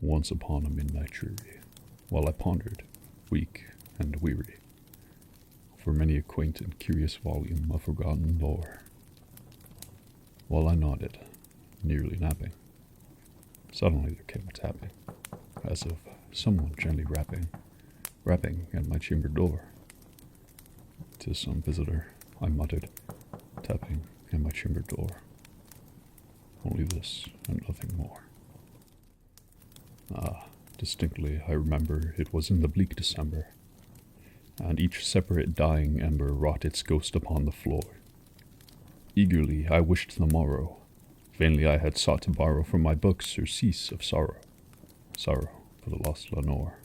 once upon a midnight dreary, while I pondered, weak and weary, over many a quaint and curious volume of forgotten lore. While I nodded, nearly napping, suddenly there came a tapping, as of someone gently rapping at my chamber door. "'Tis some visitor," I muttered, tapping at my chamber door. Only this and nothing more. Distinctly I remember it was in the bleak December, and each separate dying ember wrought its ghost upon the floor. Eagerly I wished the morrow. Vainly I had sought to borrow from my books surcease of sorrow for the lost Lenore,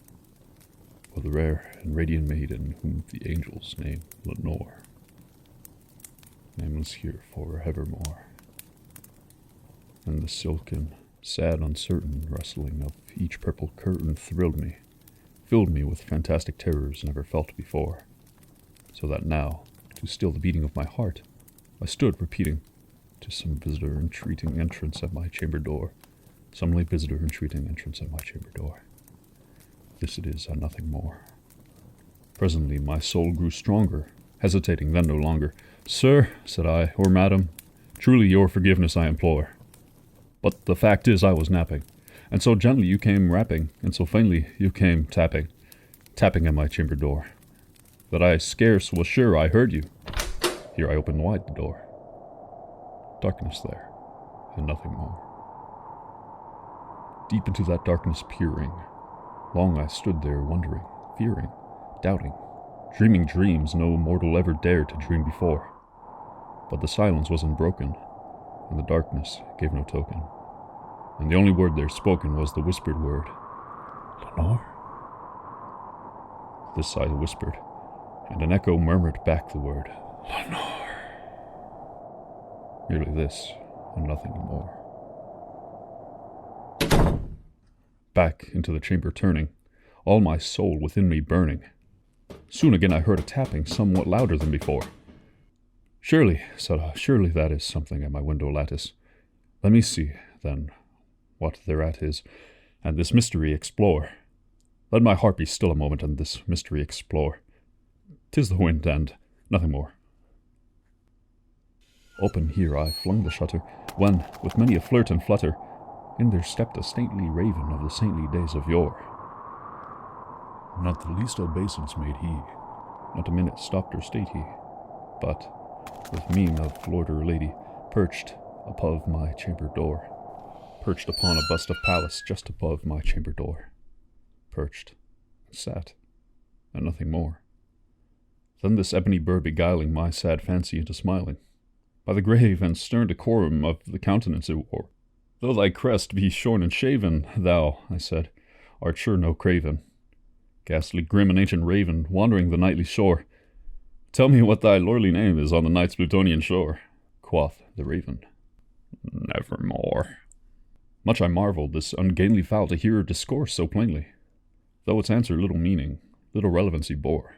for the rare and radiant maiden whom the angels name Lenore, nameless here for evermore. And the silken, sad, uncertain rustling of each purple curtain thrilled me, filled me with fantastic terrors never felt before, so that now, to still the beating of my heart, I stood repeating, "'Tis some visitor entreating entrance at my chamber door, some late visitor entreating entrance at my chamber door. This it is and nothing more." Presently my soul grew stronger, hesitating then no longer. "Sir," said I, "or madam, truly your forgiveness I implore. But the fact is I was napping, and so gently you came rapping, and so faintly you came tapping at my chamber door, that I scarce was sure I heard you." Here I opened wide the door. Darkness there, and nothing more. Deep into that darkness peering, long I stood there wondering, fearing, doubting, dreaming dreams no mortal ever dared to dream before. But the silence was unbroken, and the darkness gave no token, and the only word there spoken was the whispered word, "Lenore?" This I whispered, and an echo murmured back the word, "Lenore." Merely this, and nothing more. Back into the chamber turning, all my soul within me burning. Soon again I heard a tapping somewhat louder than before. "Surely," said I, "surely that is something at my window lattice. Let me see, then, what thereat is, and this mystery explore. Let my heart be still a moment, and this mystery explore. 'Tis the wind, and nothing more." Open here I flung the shutter, when, with many a flirt and flutter, in there stepped a stately raven of the saintly days of yore. Not the least obeisance made he, not a minute stopped or stayed he, but, with mien of lord or lady, perched above my chamber door, perched upon a bust of Pallas just above my chamber door, perched, and sat, and nothing more. Then this ebony bird beguiling my sad fancy into smiling, by the grave and stern decorum of the countenance it wore. "Though thy crest be shorn and shaven, thou," I said, "art sure no craven, ghastly grim and ancient raven, wandering the nightly shore. Tell me what thy lordly name is on the night's Plutonian shore." Quoth the raven, "Nevermore." Much I marveled this ungainly fowl to hear discourse so plainly, though its answer little meaning, little relevancy bore.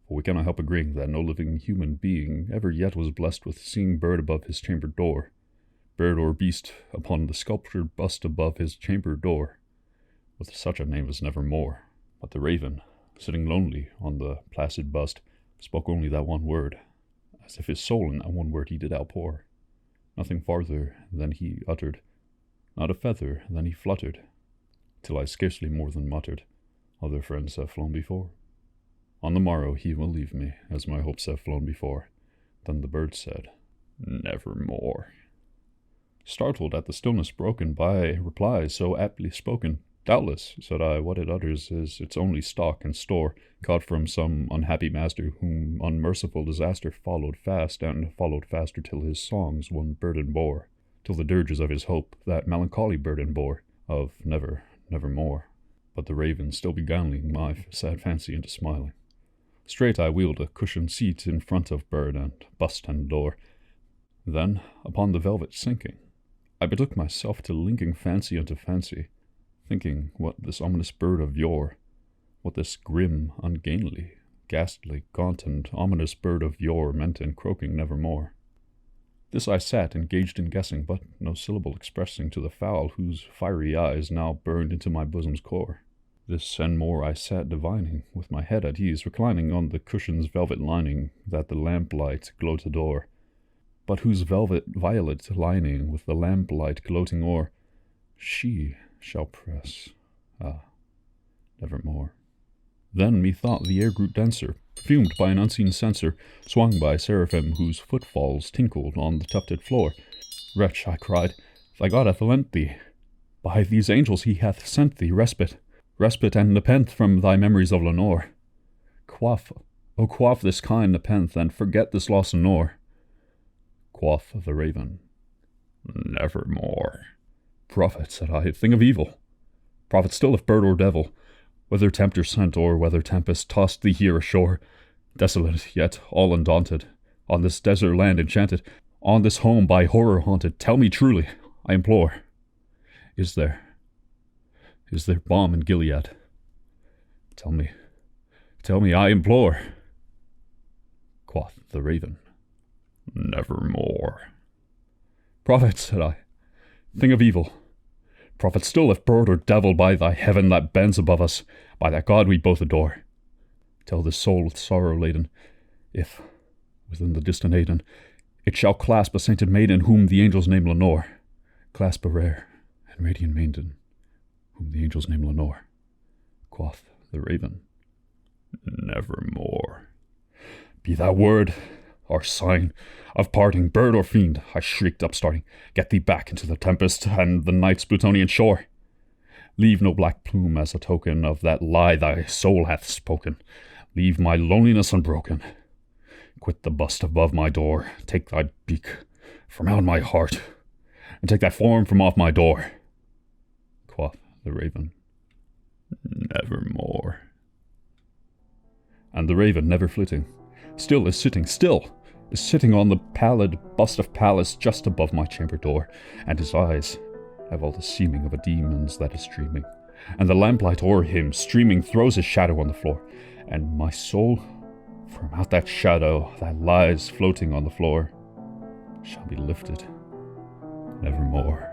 For we cannot help agreeing that no living human being ever yet was blessed with seeing bird above his chamber door, bird or beast upon the sculptured bust above his chamber door, with such a name as Nevermore. But the raven, sitting lonely on the placid bust, spoke only that one word, as if his soul in that one word he did outpour. Nothing farther than he uttered, not a feather than he fluttered, till I scarcely more than muttered, "Other friends have flown before. On the morrow he will leave me, as my hopes have flown before." Then the bird said, "Nevermore." Startled at the stillness broken by replies so aptly spoken, "Doubtless," said I, "what it utters is its only stock and store, caught from some unhappy master whom unmerciful disaster followed fast, and followed faster till his songs one burden bore, till the dirges of his hope that melancholy burden bore, of never, nevermore." But the raven still beguiling my sad fancy into smiling. Straight I wheeled a cushioned seat in front of bird and bust and door. Then, upon the velvet sinking, I betook myself to linking fancy unto fancy, thinking what this ominous bird of yore, what this grim, ungainly, ghastly, gaunt, and ominous bird of yore meant in croaking nevermore. This I sat, engaged in guessing, but no syllable expressing to the fowl whose fiery eyes now burned into my bosom's core. This and more I sat divining, with my head at ease, reclining on the cushion's velvet lining that the lamplight glowed to door, but whose velvet violet lining with the lamplight gloating o'er, she shall press, nevermore. Then methought the air grew denser, perfumed by an unseen censer, swung by seraphim whose footfalls tinkled on the tufted floor. Wretch, I cried, thy God hath lent thee, by these angels he hath sent thee, respite and nepenthe from thy memories of Lenore. Quaff this kind nepenthe, and forget this loss nor. Quoth the raven, nevermore. Prophet, said I, thing of evil, prophet still if bird or devil, whether tempter sent or whether tempest tossed thee here ashore, desolate yet all undaunted, on this desert land enchanted, on this home by horror haunted, tell me truly, I implore, is there balm in Gilead? Tell me, I implore. Quoth the raven, nevermore. Prophet, said I, thing of evil, prophet still if bird or devil, by thy heaven that bends above us, by that God we both adore, tell this soul with sorrow laden, if, within the distant Aidenn, it shall clasp a sainted maiden whom the angels name Lenore, clasp a rare and radiant maiden whom the angels name Lenore. Quoth the raven, nevermore. Be that word our sign of parting, bird or fiend, I shrieked, upstarting, get thee back into the tempest and the night's Plutonian shore. Leave no black plume as a token of that lie thy soul hath spoken. Leave my loneliness unbroken. Quit the bust above my door, take thy beak from out my heart, and take thy form from off my door. Quoth the raven, nevermore. And the raven, never flitting, still is sitting on the pallid bust of Pallas just above my chamber door, and his eyes have all the seeming of a demon's that is dreaming, and the lamplight o'er him streaming throws his shadow on the floor, and my soul, from out that shadow that lies floating on the floor, shall be lifted nevermore.